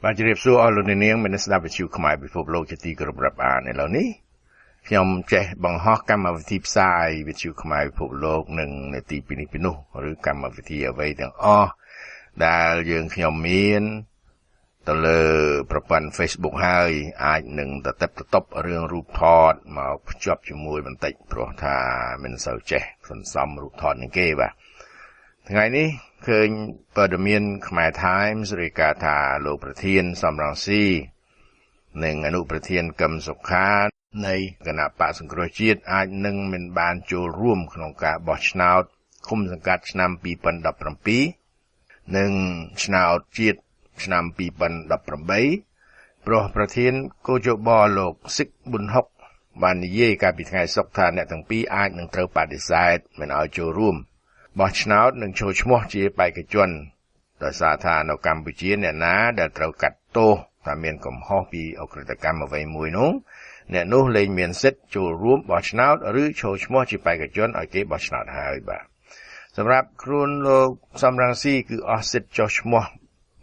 បាទជ្រាបសួរអស់លោកអ្នកនាងមានស្ដាប់វិទ្យុខ្មែរពិភពលោកជាទីគោរពរាប់អានឥឡូវនេះខ្ញុំចេះបង្ហោះកម្មវិធីផ្សាយវិទ្យុខ្មែរពិភពលោកនឹងនាទីពីនេះពីនោះឬកម្មវិធីអ្វីទាំងអស់ដែលយើងខ្ញុំមានទៅលើប្រព័ន្ធ Facebook ហើយអាចនឹងតបរឿងរូបថតមកភ្ជាប់ជាមួយបន្តិចព្រោះថាមិនសូវចេះសន្សំរូបថតនឹងគេបាទថ្ងៃនេះឃើញព័ត៌មានខ្មែរ Times រាយការណ៍ថាលោកប្រធានសំរងស៊ីនិងអនុប្រធានកឹមសុខានៃគណៈបកសង្គ្រោះជាតិអាចនឹងមិនបានចូលរួមក្នុងការបោះឆ្នោតឃុំសង្កាត់ឆ្នាំ2017និងឆ្នោតជាតិឆ្នាំ2018ព្រោះប្រធានគូចបលោកស៊ិកប៊ុនហុកបាននិយាយកាលពីថ្ងៃសុក្រថាអ្នកទាំងពីរអាចនឹងត្រូវបដិសេធមិនឲ្យចូលរួមបោះឆ្នោតនឹងចូលឈ្មោះជាបេក្ខជនដោយសារថានៅកម្ពុជាអ្នកណាដែលត្រូវកាត់ទោសថាមានកំហុសពីអក្រិតកម្មអ្វីមួយនោះអ្នកនោះលែងមានសិទ្ធិចូលរួមបោះឆ្នោតឬចូលឈ្មោះជាបេក្ខជនឲ្យគេបោះឆ្នោតហើយបាទសម្រាប់ខ្លួនលោកសំរងស៊ីគឺអស់សិទ្ធិចុះឈ្មោះ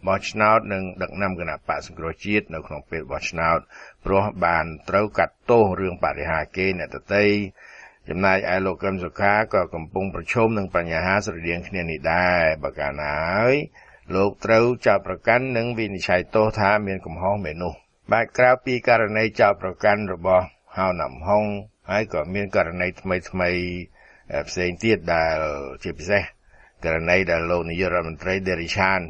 បោះឆ្នោតនិងដឹកនាំគណៈបកសង្គ្រោះជាតិនៅក្នុងពេលបោះឆ្នោតព្រោះបានត្រូវកាត់ទោសរឿងបរិហាគេអ្នកដទៃចំណែកឯលោកកឹមសុខាក៏កំពុងប្រឈមនឹងបញ្ហាស្រដៀងគ្នានេះដែរបើកាលណាហើយលោកត្រូវចោទប្រកាន់និងវិនិច្ឆ័យទោសថាមានកំហុសមែននោះបាទក្រៅពីករណីចោទប្រកាន់របស់ហៅណាំហុងហើយក៏មានករណីថ្មីផ្សេងទៀតដែលជាពិសេសករណីដែលលោកនាយករដ្ឋមន្ត្រីដេរីឆាន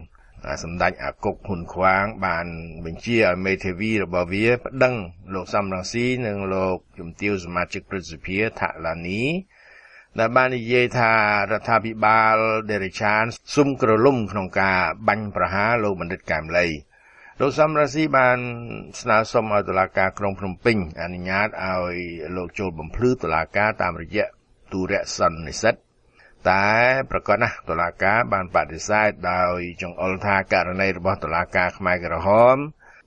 សម្ដេចអាគុកហ៊ុនខ្វាងបានបញ្ជាឲ្យមេធាវីរបស់វាប្តឹងលោកសំរងស៊ីនិងលោកជំទាវសមាជិកព្រឹទ្ធសភាថាឡានីដែលបាននិយាយថារដ្ឋាភិបាលដេរីឆានស៊ុំក្រលុំក្នុងការបាញ់ប្រហារលោកបណ្ឌិតកែមលីលោកសំរងស៊ីបានស្នើសុំឲ្យតុលាការក្រុងភ្នំពេញអនុញ្ញាតឲ្យលោកចូលបំភ្លឺតុលាការតាមរយៈទូរស័ព្ទនិស្សិតតែប្រកាសណាស់តុលាការបានបដិសេធដោយចង្អុលថាករណីរបស់តុលាការខ្មែរក្រហម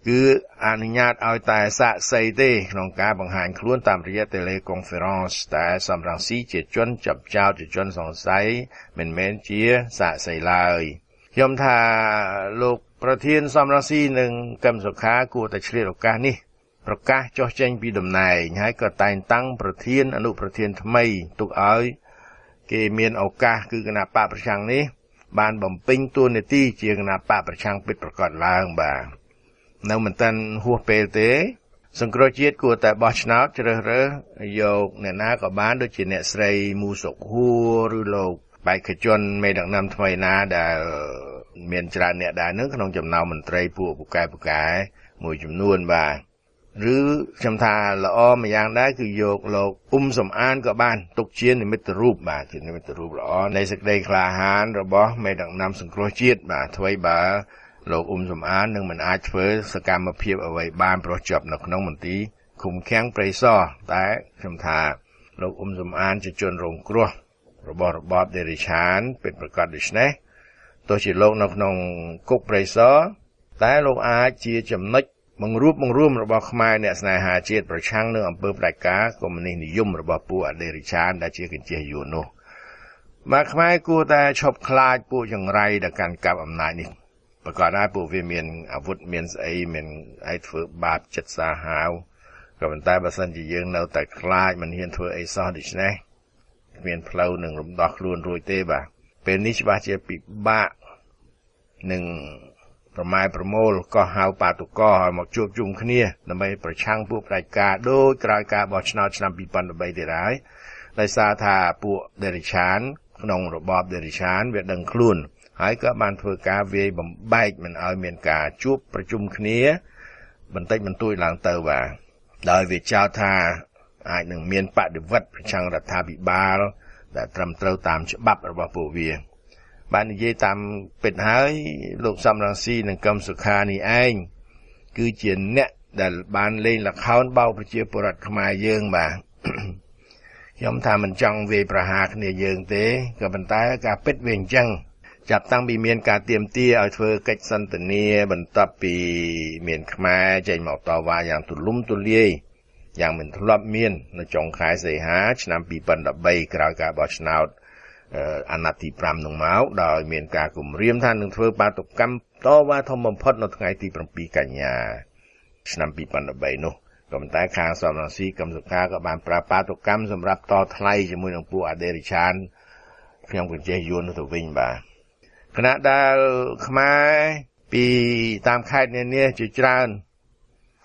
គឺអនុញ្ញាតឲ្យតែសាកសីទេក្នុងការបង្ហាញខ្លួនតាមរយៈ teleconference តែសំរងស៊ីជាជនចាប់ចោទជាជនសង្ស័យមិនមែនជាសាកសីឡើយខ្ញុំថាលោកប្រធានសំរងស៊ីនិងកឹមសុខាគួរតែឆ្លៀតឱកាសនេះប្រកាសចុះចេញពីតំណែងហើយក៏តែងតាំងប្រធានអនុប្រធានថ្មីទុកឲ្យគេមានឱកាសគឺគណៈបកប្រឆាំងនេះបានបំពេញតួនាទីជាគណៈបកប្រឆាំងពិតប្រាកដឡើងបាទនៅមិនតាន់ហួសពេលទេសង្គ្រោះជាតិគួរតែបោះឆ្នោតជ្រើសរើសយកអ្នកណាក៏បានដូចជាអ្នកស្រីមូសុកហួរឬលោកបេក្ខជនមេដឹកនាំថ្មីណាដែលមានច្រើនអ្នកដែរនឹងក្នុងចំណោមមន្ត្រីពួកពូកែមួយចំនួនបាទឬខ្ញុំថាល្អម្យ៉ាងដែរគឺយកលោកសំអានក៏បានទុកជានិមិត្តរូបបាទជានិមិត្តរូបល្អនៃសេចក្តីក្លាហានរបស់មេដឹកនាំសង្គ្រោះជាតិបាទអ្វីបើលោកសំអាននឹងមិនអាចធ្វើសកម្មភាពអ្វីបានព្រោះជាប់នៅក្នុងមន្ទីរឃុំឃាំងព្រៃសរតែខ្ញុំថាលោកសំអានជាជនរងគ្រោះរបស់របបដេរីឆានពិតប្រាកដដូច្នេះទោះជាលោកនៅក្នុងគុកព្រៃសរតែលោកអាចជាចំណុចបង្រួមរបស់ខ្មែរអ្នកស្នេហាជាតិប្រឆាំងនឹងអំពើផ្ដាច់ការកុម្មុយនីសនិយមរបស់ពួកអដេរីឆានដែលជាកញ្ចេះយួននោះបាទខ្មែរគួរតែឈប់ខ្លាចពួកចង្រៃដែលកាន់កាប់អំណាចនេះប្រកាសថាពួកវាមានអាវុធមានស្អីមានឲ្យធ្វើបាបចិត្តសាហាវក៏ប៉ុន្តែបើសិនជាយើងនៅតែខ្លាចមិនហ៊ានធ្វើអីសោះដូច្នេះគ្មានផ្លូវនឹងរំដោះខ្លួនរួចទេបាទពេលនេះច្បាស់ជាពិបាកនឹងប្រម៉ែប្រមូលក៏ហៅបាតុកោឲ្យមកជួបជុំគ្នាដើម្បីប្រឆាំងពួកផ្ដាច់ការដោយក្រោយការបោះឆ្នោតឆ្នាំ2013ទៀតហើយដោយសារថាពួកដេរីឆានក្នុងរបបដេរីឆានវាដឹងខ្លួនហើយក៏បានធ្វើការវាយបំបែកមិនឲ្យមានការជួបប្រជុំគ្នាបន្តិចបន្តួចឡើងទៅបាទដោយវាចោទថាអាចនឹងមានបដិវត្តប្រឆាំងរដ្ឋាភិបាលដែលត្រឹមត្រូវតាមច្បាប់របស់ពួកវាបាននិយាយតាមពិតហើយលោកសំរងស៊ីនិងកឹមសុខានេះឯងគឺជាអ្នកដែលបានលេងល្ខោនបោកប្រជាពលរដ្ឋខ្មែរយើងបាទខ្ញុំថាមិនចង់វាយប្រហារគ្នាយើងទេក៏ប៉ុន្តែការពិតវាអញ្ចឹងចាប់តាំងពីមានការទាមទារឲ្យធ្វើកិច្ចសន្ទនាបន្ទាប់ពីមានខ្មែរចេញមកតវ៉ាយ៉ាងទូលំទូលាយយ៉ាងមិនធ្លាប់មាននៅចុងខែសីហាឆ្នាំ2013ក្រោយការបោះឆ្នោត អាណត្តិទី5នឹងមកដោយមានការគម្រាមថានឹងធ្វើបាតុកម្មតវ៉ាធំបំផុតនៅថ្ងៃទី7កញ្ញាឆ្នាំ2013នោះក៏ប៉ុន្តែខាងសំរងស៊ីកម្មសុខាក៏បានប្រើបាតុកម្មសម្រាប់តថ្លៃជាមួយនឹងពួកអដេរិឆានខ្ញុំក៏ចេះយួនទៅវិញបាទគណៈដែលខ្មែរពីតាមខេត្តនានាជាច្រើន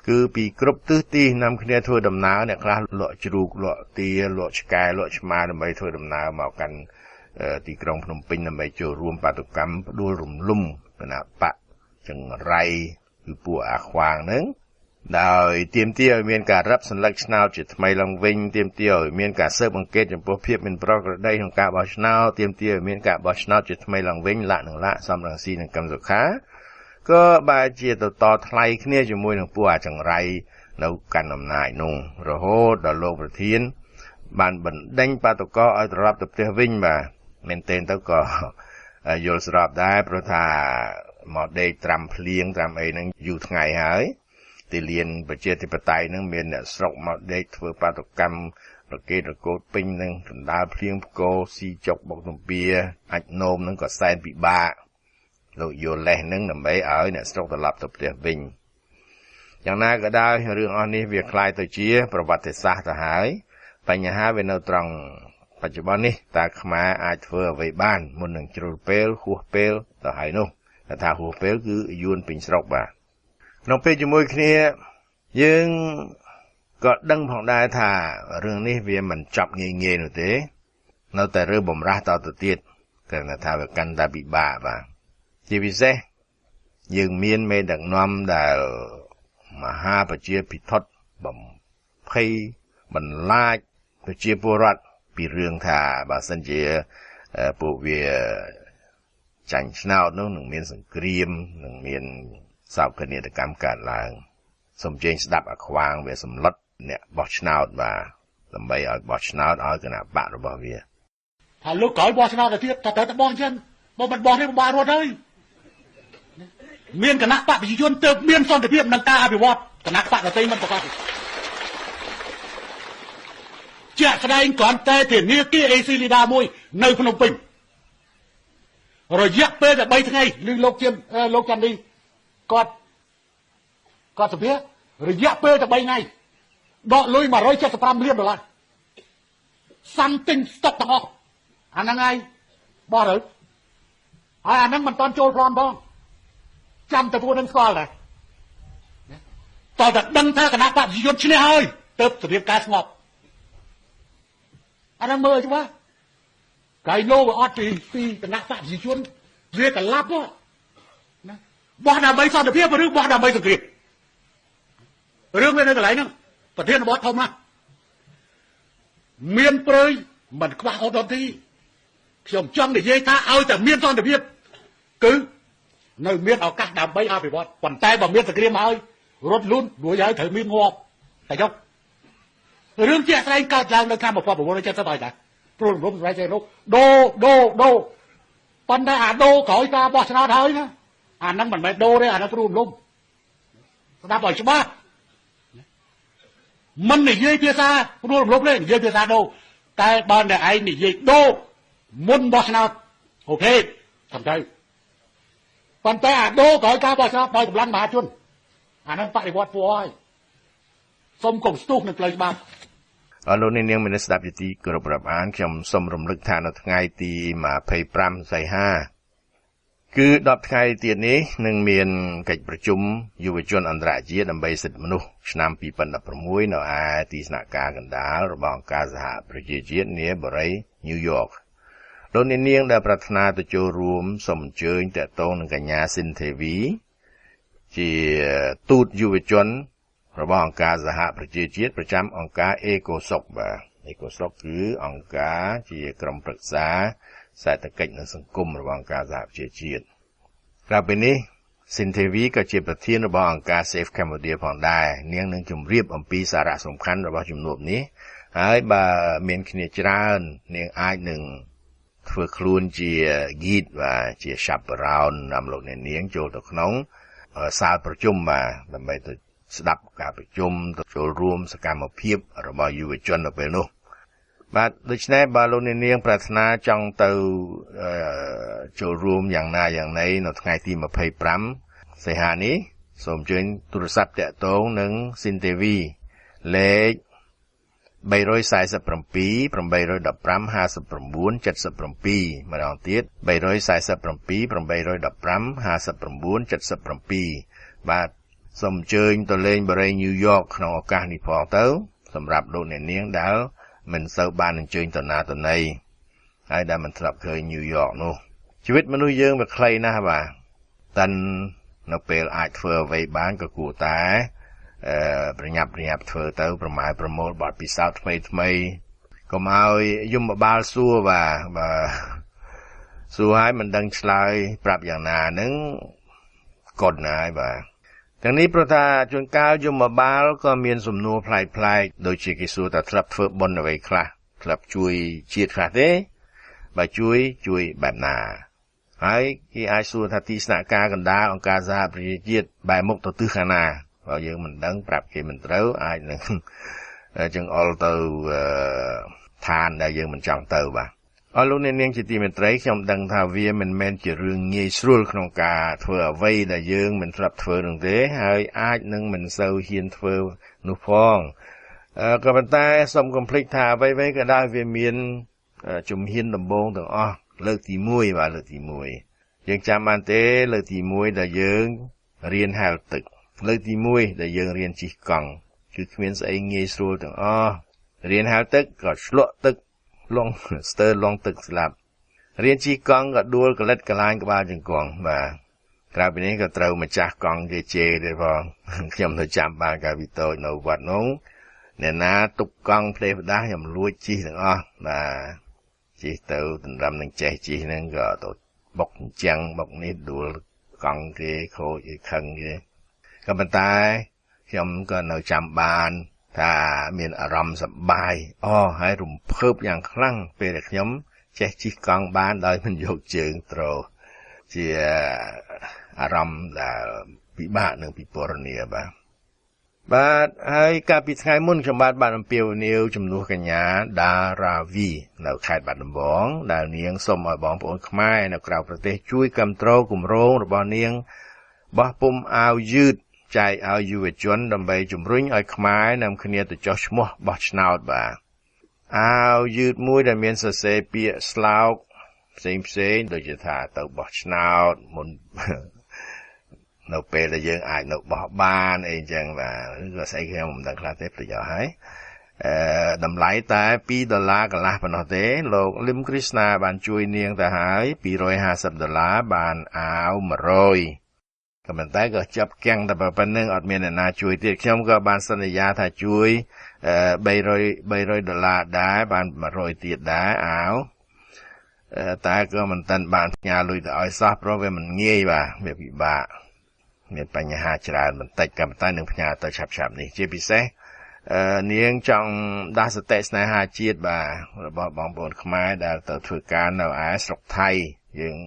គឺពីគ្រប់ទិសទីនាំគ្នាធ្វើដំណើរអ្នកខ្លះលក់ជ្រូកលក់ទាលក់ឆ្កែលក់ឆ្មាដើម្បីធ្វើដំណើរមកកាន់ទីក្រុងភ្នំពេញដើម្បីចូលរួមបាតុកម្មផ្ដួលរំលំគណៈបកចង្រៃគឺពួកអាខ្វាងហ្នឹងដោយទាមទារឲ្យមានការរឹបសន្លឹកឆ្នោតជាថ្មីឡើងវិញទាមទារឲ្យមានការស៊ើបអង្កេតចំពោះភាពមិនប្រក្រតីក្នុងការបោះឆ្នោតទាមទារឲ្យមានការបោះឆ្នោតជាថ្មីឡើងវិញលក្ខណៈសំរងស៊ីនិងកឹមសុខាក៏បែរជាទៅតថ្លៃគ្នាជាមួយនឹងពួកអាចង្រៃនៅកាន់អំណាចនោះរហូតដល់លោកប្រធានបានបណ្ដេញបាតុករឲ្យត្រឡប់ទៅផ្ទះវិញបាទមែនទែនទៅក៏យល់ស្របដែរព្រោះថាមកដេកត្រាំភ្លៀងត្រាំអីហ្នឹងយូរថ្ងៃហើយទីលានប្រជាធិបតេយ្យហ្នឹងមានអ្នកស្រុកមកដេកធ្វើបាតុកម្មរកេតរកូតពេញនឹងដណ្ដើមភ្លៀងផ្គរស៊ីចុកបុកទំពាអាចនោមហ្នឹងក៏សែនពិបាកលោកយល់លេសហ្នឹងដើម្បីឲ្យអ្នកស្រុកត្រឡប់ទៅផ្ទះវិញយ៉ាងណាក៏ដោយរឿងអស់នេះវាคล้ายទៅជាប្រវត្តិសាស្ត្រទៅហើយបញ្ហាវានៅត្រង់បច្ចុប្បន្ននេះតើខ្មែរអាចធ្វើអ្វីបានមុននឹងជ្រុលពេលហួសពេលទៅហើយនោះថាហួសពេលគឺយួនពេញស្រុកបាទក្នុងពេលជាមួយគ្នាយើងក៏ដឹងផងដែរថារឿងនេះវាមិនចប់ងាយៗនោះទេនៅតែរើបំរាស់តទៅទៀតគឺថាវាកាន់តែពិបាកបាទជាពិសេសយើងមានមេដឹកនាំដែលមហាប្រជាភិថុតបំភ័យបន្លាចប្រជាពលរដ្ឋពីរឿងថាបើសិនជាពួកវាចាញ់ឆ្នោតនោះនឹងមានសង្គ្រាមនឹងមានសោកនាដកម្មកើតឡើងសូមជើញស្ដាប់អាខ្វាងវាសម្លុតអ្នកបោះឆ្នោតបាទដើម្បីឲ្យបោះឆ្នោតឲ្យគណៈបករបស់វាថាលោកក្រោយបោះឆ្នោតទៅទៀតតើទៅបោះចឹងបើមិនបោះនេះពិបាករត់ហើយមានគណៈបកប្រជាជនទៅមានសន្តិភាពនឹងការអភិវឌ្ឍគណៈបកដទៃមិនប្រកបជាក់ស្ដែងគ្រាន់តែធានាគារអេស៊ីលីដាមួយនៅភ្នំពេញរយៈពេលតែ3ថ្ងៃឬលោកចន្ទឌីគាត់សម្ភាររយៈពេលតែ3ថ្ងៃដកលុយ$175 លានសាំទិញស្តុកទាំងអស់អាហ្នឹងហើយបោះទៅហើយអាហ្នឹងមិនតាន់ចូលប្លន់ផងចាំតែពួកនឹងស្គាល់ដែរតើតែដឹងថាគណៈបព្វជិជនឈ្នះហើយទៅត្រៀមការស្ងប់អាហ្នឹងមើលច្បាស់កាយលោវាអត់ពីគណៈបព្វជិជនវាកលាប់ណាបោះដើម្បីសន្តិភាពឬបោះដើម្បីសង្គ្រាមរឿងវានៅកន្លែងហ្នឹងប្រធានបទធំណាស់មានប្រើយមិនខ្វះអត់ដល់ទីខ្ញុំចង់និយាយថាឲ្យតែមានសន្តិភាពគឺនៅមានឱកាសដើម្បីអភិវឌ្ឍប៉ុន្តែបើមានសង្គ្រាមហើយរត់លូនរួចហើយត្រូវមានងាប់តែចុះរឿងជាក់ស្ដែងកើតឡើងនៅឆ្នាំ1970ហើយតាព្រោះរំរាយចេះនោះដូប៉ុន្តែអាដូក្រោយការបោះឆ្នោតហើយណាអាហ្នឹងមិនមែនដូទេអាហ្នឹងព្រោះរំស្ដាប់ឲ្យច្បាស់មិននិយាយភាសាព្រោះរំលំទេនិយាយភាសាដូតែបើតែឯងនិយាយដូមុនបោះឆ្នោតអូខេសំដៅប៉ុន្តែអាដូក្រោយការបោះឆ្នោតដោយកម្លាំងមហាជនអាហ្នឹងបដិវត្តពួកហើយសូមកុំស្ទុះនឹងផ្លូវច្បាប់លោកនាងមានស្ដាប់យទីគោរពរាប់អានខ្ញុំសូមរំលឹកថានៅថ្ងៃទី25សីហាគឺ10ថ្ងៃទៀតនេះនឹងមានកិច្ចប្រជុំយុវជនអន្តរជាតិដើម្បីសិទ្ធិមនុស្សឆ្នាំ2016នៅឯទីស្នាក់ការកណ្ដាលរបស់អង្គការសហប្រជាជាតិនាបូរីញូវយ៉កលោកនាងដែលប្រាថ្នាទៅចូលរួមសូមអញ្ជើញតាក់ទងនឹងកញ្ញាស៊ីនធីវីជាទូតយុវជនរបស់អង្គការសហប្រជាជាតិប្រចាំអង្គការអេកូសុកបាទអេកូសុកគឺអង្គការជាក្រុមប្រឹក្សាសេដ្ឋកិច្ចនិងសង្គមរបស់អង្គការសហប្រជាជាតិក្រៅពីនេះស៊ីនធីវីក៏ជាប្រធានរបស់អង្គការ Safe Cambodia ផងដែរនាងនឹងជម្រាបអំពីសារៈសំខាន់របស់ជំនួបនេះហើយបើមានគ្នាច្រើននាងអាចនឹងធ្វើខ្លួនជា guide បាទជា chaperone នាំលោកអ្នកនាងចូលទៅក្នុងសាលប្រជុំបាទដើម្បីទៅស្ដាប់ការប្រជុំទៅចូលរួមសកម្មភាពរបស់យុវជននៅពេលនោះ បាទដូច្នេះបើលោកនាងប្រាថ្នាចង់ទៅចូលរួមយ៉ាងណាយ៉ាងណីនៅថ្ងៃទី25សីហានេះសូមអញ្ជើញទូរស័ព្ទតាក់ទងនឹង Sintevi លេខ347 815 59 77 ម្ដងទៀត347 815 59 77បាទសូមអញ្ជើញទៅលេងបរិយាញូវយ៉កក្នុងឱកាសនេះផងទៅសម្រាប់លោកអ្នកនាងដែលមិនសូវបានអញ្ជើញទៅណាទៅណីហើយដែលមិនធ្លាប់ឃើញញូវយ៉កនោះជីវិតមនុស្សយើងវាខ្លីណាស់បាទតែនៅពេលអាចធ្វើអ្វីបានក៏គួរតែប្រញាប់ធ្វើទៅប្រមូលបទពិសោធន៍ថ្មីកុំឲ្យយមបាលសួរបាទសួរឲ្យមិនដឹងឆ្លើយប្រាប់យ៉ាងណាហ្នឹងកុនណាស់បាទទាំងនេះព្រោះថាជួនកាលយមបាលក៏មានសំណួរប្លែកៗដូចជាគេសួរថាធ្លាប់ធ្វើបុណ្យអ្វីខ្លះធ្លាប់ជួយជាតិខ្លះទេបើជួយបែបណាហើយគេអាចសួរថាទីស្នាក់ការកណ្ដាលអង្គការសហប្រជាជាតិបែរមុខទៅទិសខាងណាបើយើងមិនដឹងប្រាប់គេមិនត្រូវអាចនឹងចង្អុលទៅឋានដែលយើងមិនចង់ទៅបាទអរលោកអ្នកនាងជាទីមេត្រីខ្ញុំដឹងថាវាមិនមែនជារឿងងាយស្រួលក្នុងការធ្វើអ្វីដែលយើងមិនធ្លាប់ធ្វើនោះទេហើយអាចនឹងមិនសូវហ៊ានធ្វើនោះផងក៏ប៉ុន្តែសូមកុំភ្លេចថាអ្វីៗក៏ដោយវាមានជំហានដំបូងទាំងអស់លើកទី1បាទលើកទី1យើងចាំបានទេលើកទី1ដែលយើងរៀនហែលទឹកលើកទី1ដែលយើងរៀនជិះកង់គឺគ្មានស្អីងាយស្រួលទាំងអស់រៀនហែលទឹកក៏ឆ្លក់ទឹកលងស្ទើរលងទឹកស្លាប់រៀនជិះកង់ក៏ដួលកលិតកលាញក្បាលជង្គង់បាទក្រៅពីនេះក៏ត្រូវម្ចាស់កង់គេជេរដែរផងខ្ញុំទៅចាំបានកាលពីតូចនៅវត្តនោះអ្នកណាទុកកង់ផ្លេសផ្ដាស់ខ្ញុំលួចជិះទាំងអស់បាទជិះទៅដណ្ដើមនឹងចេះជិះហ្នឹងក៏ទៅបុកអញ្ចឹងបុកនេះដួលកង់គេខូចគេខឹងគេក៏ប៉ុន្តែខ្ញុំក៏នៅចាំបានថាមានអារម្មណ៍សប្បាយហើយរំភើបយ៉ាងខ្លាំងពេលដែលខ្ញុំចេះជិះកង់បានដោយមិនយកជើងទ្រជាអារម្មណ៍ដែលពិបាកនឹងពិពណ៌នាបាទហើយកាលពីថ្ងៃមុនខ្ញុំបានអំពាវនាវជំនួសកញ្ញាដារ៉ាវីនៅខេត្តបាត់ដំបងដែលនាងសូមឲ្យបងប្អូនខ្មែរនៅក្រៅប្រទេសជួយគាំទ្រគម្រោងរបស់នាងបោះពុម្ពអាវយឺតចែកឲ្យយុវជនដើម្បីជំរុញឲ្យខ្មែរនាំគ្នាទៅចុះឈ្មោះបោះឆ្នោតបាទអាវយឺតមួយដែលមានសរសេរពាក្យស្លោកផ្សេងដូចជាថាទៅបោះឆ្នោតមុននៅពេលដែលយើងអាចនៅបោះបានអីចឹងបាទក៏ស្អីខ្ញុំមិនដឹងខ្លះទេប្រយោជន៍ហើយតម្លៃតែ$2កន្លះប៉ុណ្ណោះទេលោកលឹមគ្រីស្ណាបានជួយនាងទៅហើយ$250បានអាវ100ក៏ប៉ុន្តែក៏ចាប់គាំងតែប៉ុណ្្នឹងអត់មានអ្នកណាជួយទៀតខ្ញុំក៏បានសន្យាថាជួយ$300ដែរបាន100ទៀតដែរអាវតែក៏មិនទាន់បានផ្ញើលុយទៅឲ្យសោះព្រោះវាមិនងាយបាទវាពិបាកមានបញ្ហាច្រើនបន្តិចក៏ប៉ុន្តែនឹងផ្ញើទៅឆាប់ៗនេះជាពិសេសនាងចង់ដាស់សតិស្នេហាជាតិបាទរបស់បងប្អូនខ្មែរដែលទៅធ្វើការនៅឯស្រុកថៃយើង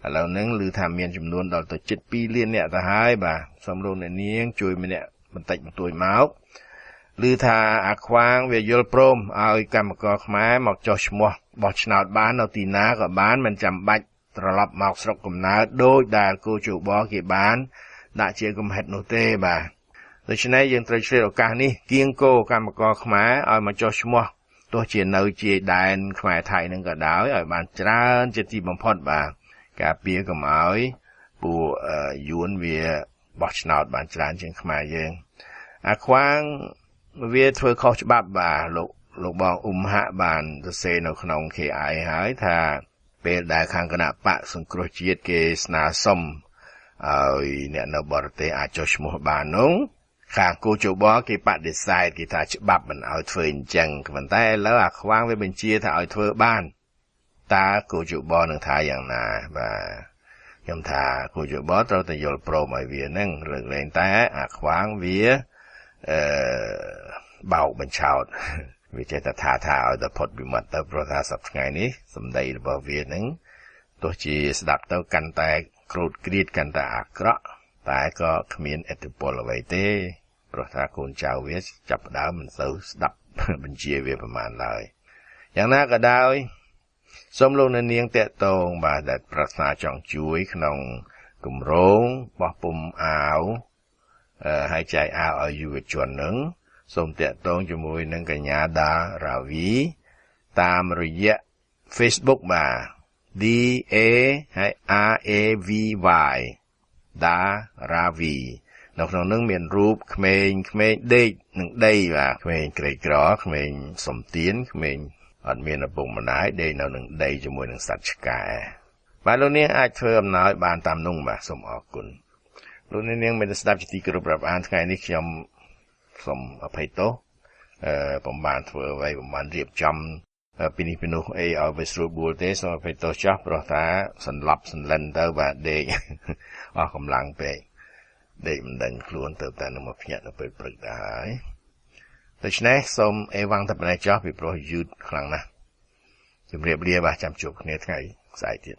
ឥឡូវហ្នឹងឮថាមានចំនួនដល់ទៅជិត2លានអ្នកទៅហើយបាទសូមលោកអ្នកនាងជួយម្នាក់បន្តិចបន្តួចមកឮថាអាខ្វាងវាយល់ព្រមឲ្យកម្មករខ្មែរមកចុះឈ្មោះបោះឆ្នោតបាននៅទីណាក៏បានមិនចាំបាច់ត្រឡប់មកស្រុកកំណើតដោយដែលគូជបគេបានដាក់ជាកំហិតនោះទេបាទដូច្នេះយើងត្រូវឆ្លៀតឱកាសនេះគៀងគោកម្មករខ្មែរឲ្យមកចុះឈ្មោះទោះជានៅជាដែនខ្មែរថៃនឹងក៏ដោយឲ្យបានច្រើនជាទីបំផុតបាទការពារកុំឲ្យពួកយួនវាបោះឆ្នោតបានច្រើនជាងខ្មែរយើងអាខ្វាងវាធ្វើខុសច្បាប់បាទលោកបងអ៊ុំហាក់បានសរសេរនៅក្នុង KI ហើយថាពេលដែលខាងគណៈបកសង្គ្រោះជាតិគេស្នើសុំឲ្យអ្នកនៅបរទេសអាចចុះឈ្មោះបាននោះខាងគូជបគេបដិសេធគេថាច្បាប់មិនឲ្យធ្វើអញ្ចឹងប៉ុន្តែឥឡូវអាខ្វាងវាបញ្ជាថាឲ្យធ្វើបានតើគូជបនឹងថាយ៉ាងណាបាទខ្ញុំថាគូជបត្រូវតែយល់ព្រមឲ្យវានឹងលើកលែងតែអាខ្វាងវាបោកបញ្ឆោតវាចេះតែថាឲ្យទៅផុតពីមាត់ទៅព្រោះថាសប្តាហ៍ថ្ងៃនេះសម្ដីរបស់វានឹងទោះជាស្ដាប់ទៅកាន់តែក្រូតក្រៀតកាន់តែអាក្រក់តែក៏គ្មានឥទ្ធិពលអ្វីទេព្រោះថាកូនចៅវាចាប់ផ្ដើមមិនសូវស្ដាប់បញ្ជាវាប្រមាណឡើយ យ៉ាងណាក៏ដោយសូមលោកអ្នកនាងតាក់ទងបាទដែលប្រាថ្នាចង់ជួយក្នុងគម្រោងបោះពុម្ពអាវហើយចែកអាវឲ្យយុវជននឹងសូមតាក់ទងជាមួយនឹងកញ្ញាដារាវីតាមរយៈ Facebook បាទ DA ហើយ RAVY ដារាវីនៅក្នុងនឹងមានរូបក្មេងដេកនឹងដីបាទក្មេងក្រីក្រក្មេងសំទៀនក្មេងអត់មានឪពុកម្ដាយដេកនៅនឹងដីជាមួយនឹងសត្វឆ្កែបាទលោកនាងអាចធ្វើអំណោយបានតាមនោះបាទសូមអរគុណលោកនាងមានស្ដាប់ជាទីគោរពរាប់អានថ្ងៃនេះខ្ញុំសូមអភ័យទោសបំបានធ្វើអ្វីបំបានរៀបចំពីនេះពីនោះអីឲ្យវាស្រួលបួលទេសូមអភ័យទោសចាស់ព្រោះថាសន្លប់សន្លិនទៅបាទដេកអស់កម្លាំងពេកដេកមិនដឹងខ្លួនទៅតែនឹងមកភ្ញាក់នៅពេលព្រឹកដែរហើយដូច្នេះសូមអេវ៉ាំងតែប៉ុណ្ណេះចោះពីព្រោះយឺតខ្លាំងណាស់ជម្រាបលាបាទចាំជួបគ្នាថ្ងៃស្អែកទៀត